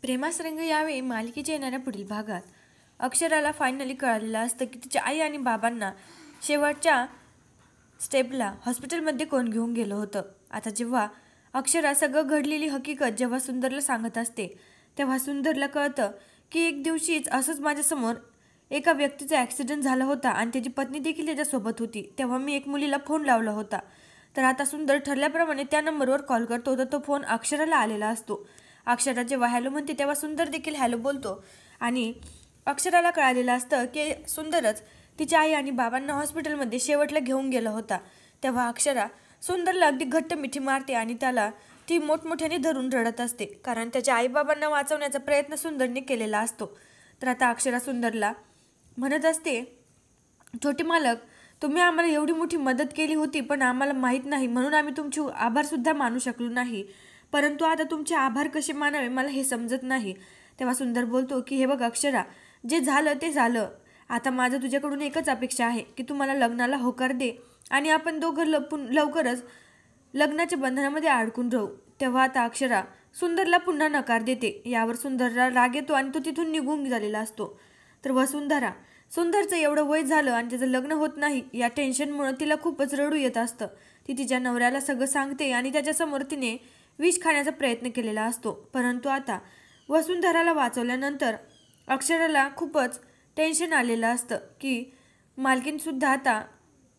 प्रेमास रंग यावे मालिकेच्या येणाऱ्या पुढील भागात अक्षराला फायनली कळालेलं असतं की तिच्या आई आणि बाबांना शेवटच्या स्टेपला हॉस्पिटलमध्ये कोण घेऊन गेलं होतं। आता जेव्हा अक्षरा सगळं घडलेली हकीकत जेव्हा सुंदरला सांगत असते तेव्हा सुंदरला कळतं की एक दिवशीच असंच माझ्यासमोर एका व्यक्तीचा ॲक्सिडेंट झाला होता आणि त्याची पत्नी देखील त्याच्यासोबत होती। तेव्हा मी एक मुलीला फोन लावला होता। तर आता सुंदर ठरल्याप्रमाणे त्या नंबरवर कॉल करतो तर तो फोन अक्षराला आलेला असतो। अक्षरा जेव्हा हॅलो म्हणते तेव्हा सुंदर देखील हॅलो बोलतो आणि अक्षराला कळालेलं असतं की सुंदरच तिच्या आई आणि बाबांना हॉस्पिटलमध्ये शेवटला घेऊन गेला होता। तेव्हा अक्षरा सुंदरला अगदी घट्ट मिठी मारते आणि त्याला ती मोठमोठ्याने धरून रडत असते, कारण त्याच्या आईबाबांना वाचवण्याचा प्रयत्न सुंदरने केलेला असतो। तर आता अक्षरा सुंदरला म्हणत असते, छोटे मालक, तुम्ही आम्हाला एवढी मोठी मदत केली होती पण आम्हाला माहीत नाही म्हणून आम्ही तुमचे आभारसुद्धा मानू शकलो नाही, परंतु आता तुमचे आभार कसे मानावे मला हे समजत नाही। तेव्हा सुंदर बोलतो की हे बघ अक्षरा, जे झालं ते झालं, आता माझं तुझ्याकडून एकच अपेक्षा आहे की तू मला लग्नाला होकार दे आणि आपण दोघं लवकरच लग्नाच्या बंधनामध्ये अडकून राहू। तेव्हा आता अक्षरा सुंदरला पुन्हा नकार देते। यावर सुंदरला राग येतो आणि तो तिथून निघून झालेला असतो। तर वसुंधरा, सुंदरचं एवढं वय झालं आणि त्याचं लग्न होत नाही या टेन्शनमुळे तिला खूपच रडू येत असतं। ती तिच्या नवऱ्याला सगळं सांगते आणि त्याच्यासमोर तिने विष खाण्याचा प्रयत्न केलेला असतो, परंतु आता वसुंधराला वाचवल्यानंतर अक्षराला खूपच टेन्शन आलेलं असतं की मालकीनसुद्धा आता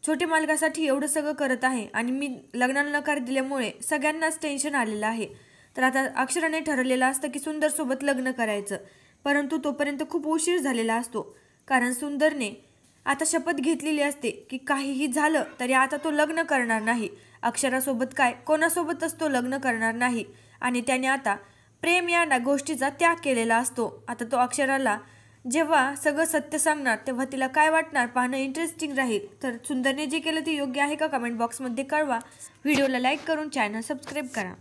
छोटे मालकासाठी एवढं सगळं करत आहे आणि मी लग्नाला नकार दिल्यामुळे सगळ्यांनाच टेन्शन आलेलं आहे। तर आता अक्षराने ठरवलेलं असतं की सुंदरसोबत लग्न करायचं, परंतु तोपर्यंत खूप उशीर झालेला असतो, कारण सुंदरने आता शपथ घेतलेली असते की काहीही झालं तरी आता तो लग्न करणार नाही। अक्षरासोबत काय कोणासोबतच तो लग्न करणार नाही आणि त्याने आता प्रेम या गोष्टीचा त्याग केलेला असतो। आता तो अक्षराला जेव्हा सगळं सत्य सांगणार तेव्हा तिला काय वाटणार पाहणं इंटरेस्टिंग राहील। तर सुंदरने जे केलं ते योग्य आहे का कमेंट बॉक्समध्ये कळवा। व्हिडिओला लाईक करून चॅनल सबस्क्राईब करा।